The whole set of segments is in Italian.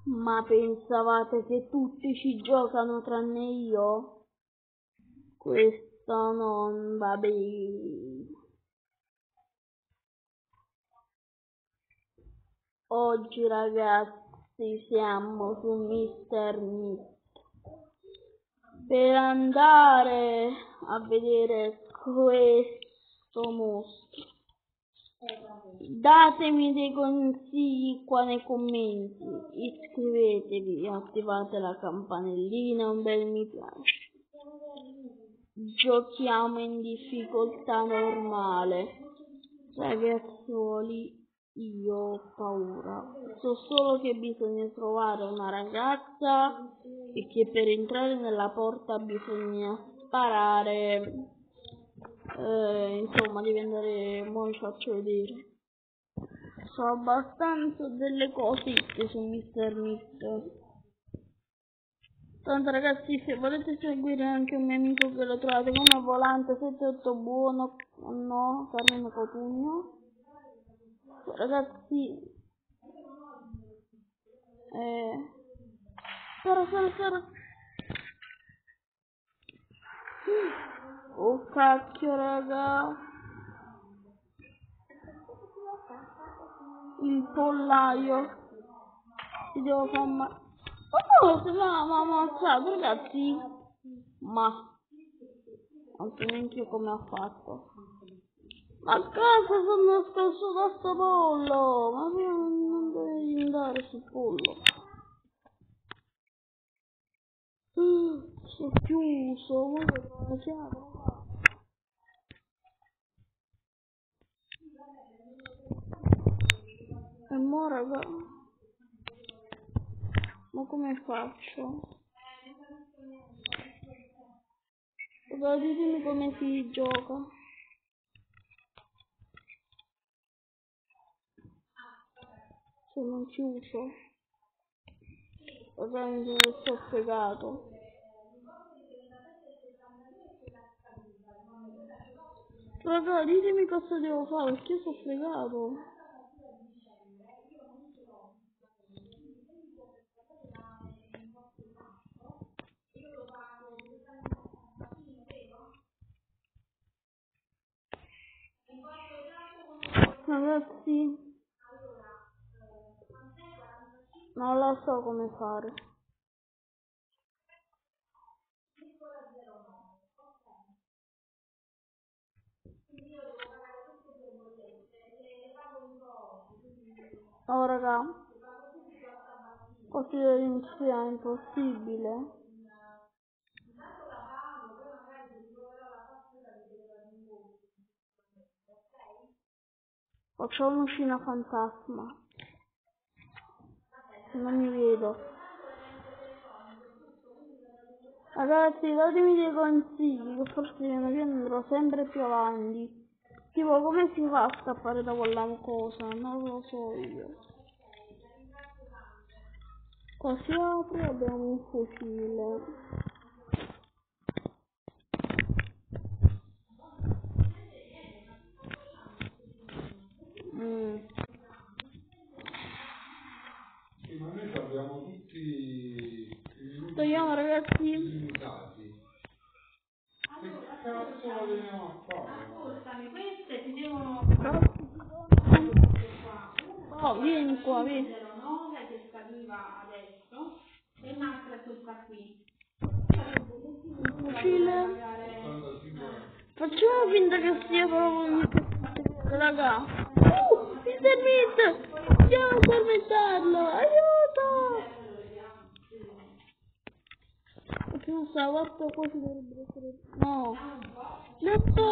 Ma pensavate che tutti ci giocano tranne io? Questo non va bene. Oggi ragazzi siamo su Mr. Meat per andare a vedere questo mostro. Datemi dei consigli qua nei commenti, iscrivetevi, attivate la campanellina, un bel mi piace. Giochiamo in difficoltà normale. Ragazzuoli, io ho paura. So solo che bisogna trovare una ragazza e che per entrare nella porta bisogna sparare. Insomma, devi andare, mo vi faccio vedere. So abbastanza delle cosette su Mr. Meat. Tanto ragazzi, se volete seguire anche un mio amico che lo trovate come Volante 78 buono, no, Carmine Cotugno. Ragazzi, Sara. Oh cacchio raga. Il pollaio. Ti devo fare ma ammazzato ragazzi. Ma non so neanche io come ha fatto. Ma cosa sono scasso da sto pollo? Ma non devi andare sul pollo. Sono chiuso, ma che chiave? E mo raga, ma come faccio? Raga, ditemi come si gioca. Sono chiuso. Raga, mi sto fregato. Raga, ditemi cosa devo fare, perché io sono fregato. Ragazzi, non lo so come fare. Oh raga, così sia impossibile. Facciamo una scena fantasma. Non mi vedo. Ragazzi, datemi dei consigli, che forse piano piano andrò sempre più avanti. Tipo, come si fa a scappare da quella cosa? Non lo so io. Qua si apre, abbiamo un fucile. Sì, ma noi abbiamo tutti Togliamo ragazzi. limitati. Che cazzo vogliamo a fare? Ascoltami, queste si devono... Oh, vieni qua, vieni. 09 che scadiva adesso e un'altra è questa qui. Fucile. Facciamo finta che sia proprio raga. Mr. Meat! Andiamo a tormentarlo! Aiuto! Perché sta guarda così dovrebbe essere. No! Non so!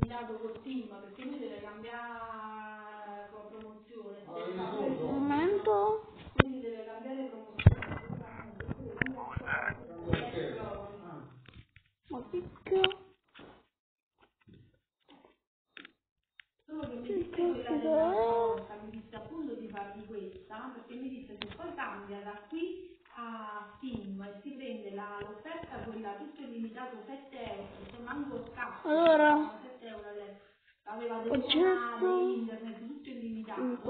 Dato continua perché lui deve cambiare promozione. Un momento. Quindi deve cambiare promozione. Ma picchio. Solo che mi disse quella della volta, mi disse appunto di fargli questa, perché mi disse che poi cambia da qui a Steam e si prende l'offerta quella tutto illimitato 7 euro, se manco scappa, Allora, 7 euro aveva oggetto. internet, tutto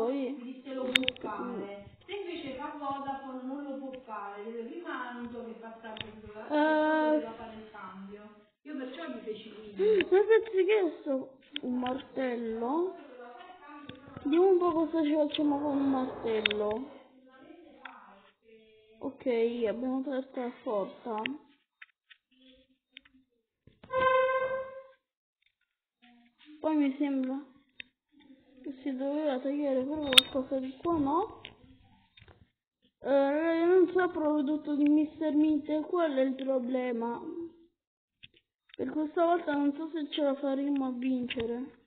poi... mi disse lo può fare. Se invece fa Vodafone non lo può fare, deve prima Anto che passaggio doveva fare il cambio. Io perciò gli feci video. Mi avete chiesto un martello? Dimmi un po' cosa ci facciamo con un martello. Ok, abbiamo aperto la porta. Poi mi sembra che si doveva tagliare però qualcosa di qua, no? Io non so prodotto di Mr. Meat, quello è il problema. Per questa volta non so se ce la faremo a vincere.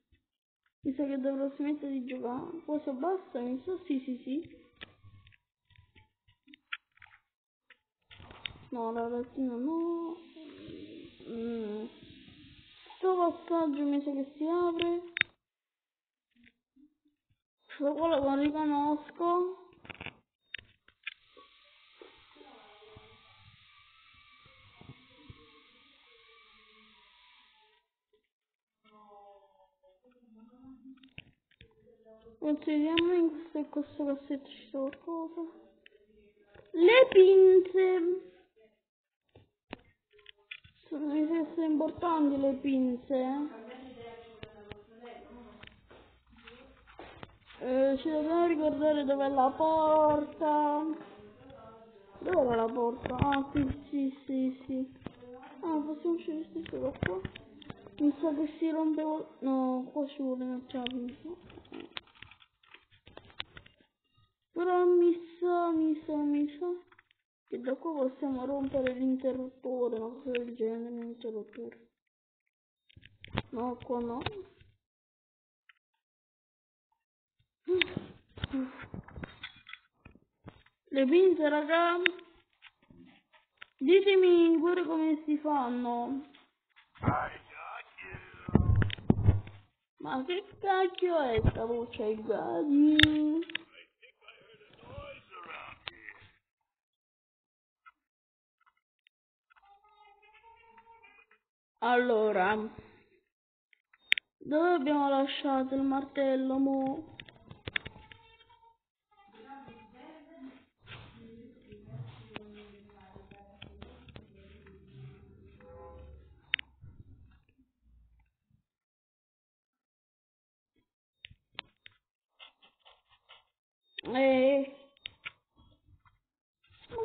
Mi sa che dovrò smettere di giocare. Cosa basta? Mi sa sì. No, la lattina no. Questo passaggio mi sa che si apre. Questo qua lo riconosco. Vediamo in questo cassetto ci sta qualcosa. Le pinze. Mi sono importanti le pinze. Ci dobbiamo ricordare dov'è la porta. Dov'era la porta? Ah, sì. Ah, possiamo uscire stesso da qua. Mi sa che si rompe. No, qua ci vuole una chiave. Però mi sa che da qua possiamo rompere l'interruttore, una cosa del genere, l'interruttore. No, qua no. Le pinze, raga. Ditemi pure come si fanno. Ma che cacchio è sta voce ai gadi? Allora, dove abbiamo lasciato il martello, mo?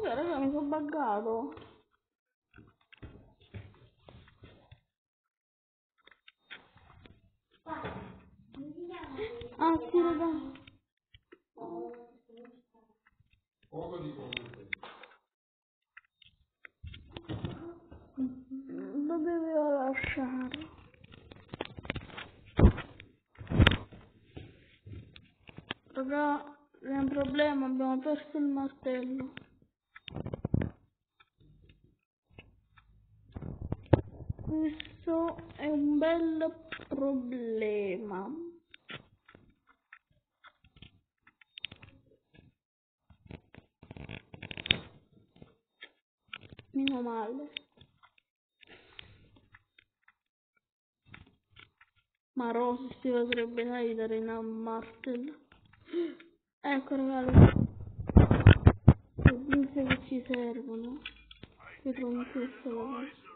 Ma raga, mi sono buggato. Ah, sì, raga. Poco di cose. Dove devo lasciare? Raga, è un problema, abbiamo perso il martello. Questo è un bel problema. Meno male. Ma Rosy si potrebbe dare una martello. Ecco ragazzi, le pinze che ci servono per rompere questa cosa.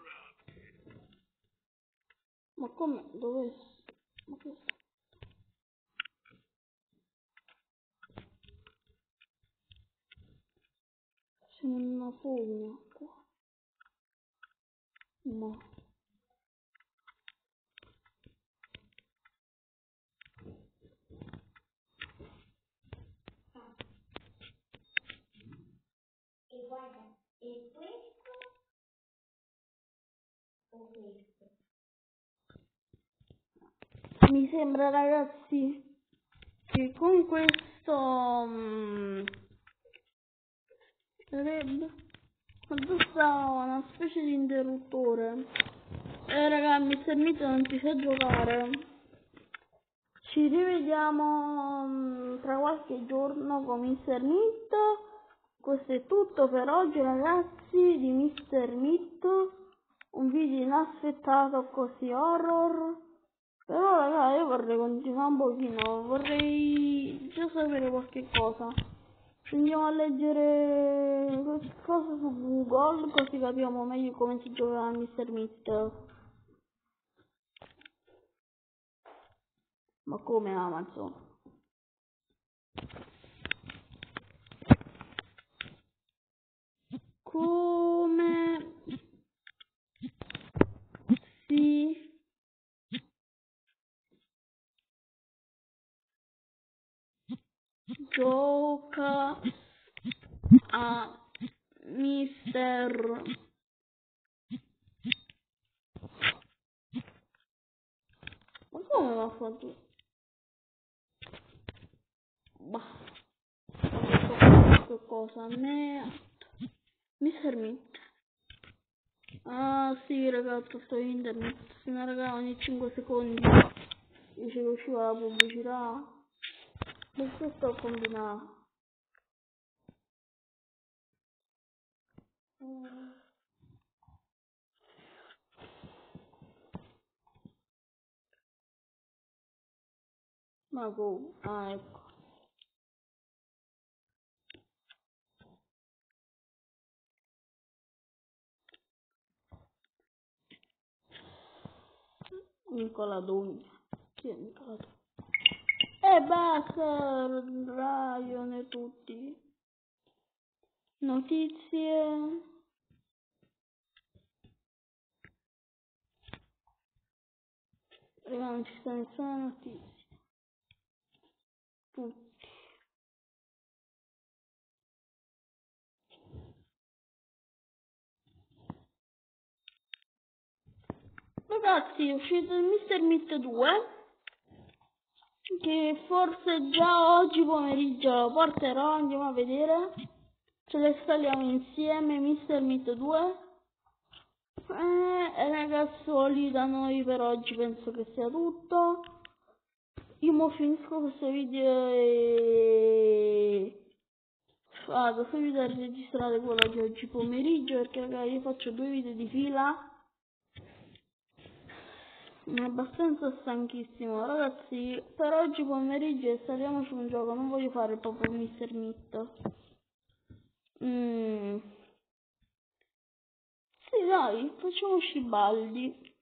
Ma come? Dove? Ma che c'è una fogna qua? No. E guarda, e questo o questo? Mi sembra ragazzi che con questo sarebbe questa una specie di interruttore. Raga, Mr. Meat non ti sa giocare. Ci rivediamo tra qualche giorno con Mr. Meat. Questo è tutto per oggi ragazzi di Mr. Meat. Un video inaspettato così horror. Però raga, io vorrei continuare un pochino, vorrei già sapere qualche cosa. Andiamo a leggere qualche cosa su Google, così capiamo meglio come si gioca a Mr. Meat. Ma come Amazon? Come si gioca a Mr. Ma come l'ha fatto? Bah, che cosa? Mr. Meat. Ah sì ragazzi, sto internet, se ne raga ogni 5 secondi dice che usciva la pubblicità. Questo sto a combinare. Ma come? Ah ecco. Nicola Dogna. Chi è Nicola Dogna? E basta, Ryan tutti. Notizie. Raga, non ci sta nessuna notizia. Tutti. Ragazzi, è uscito il Mr. Meat 2. Che forse già oggi pomeriggio lo porterò, andiamo a vedere. Ce le installiamo insieme, Mr. Meat 2. Ragazzuoli, da noi per oggi penso che sia tutto. Io mo finisco questo video e vado subito a registrare quello di oggi pomeriggio, perché ragazzi io faccio 2 video di fila. Mi è abbastanza stanchissimo. Ragazzi, per oggi pomeriggio installiamoci un gioco, non voglio fare proprio Mr. Meat. Sì dai, facciamoci Baldi.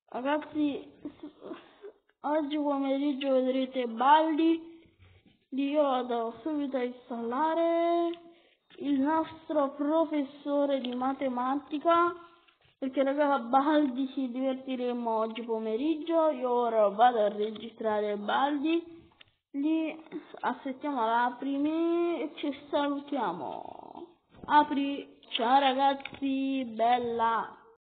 Ragazzi, oggi pomeriggio vedrete Baldi. Io vado subito a installare il nostro professore di matematica, perché raga Baldi ci divertiremo oggi pomeriggio. Io ora vado a registrare Baldi, lì aspettiamo l'Aprimi e ci salutiamo. Apri, ciao ragazzi, bella.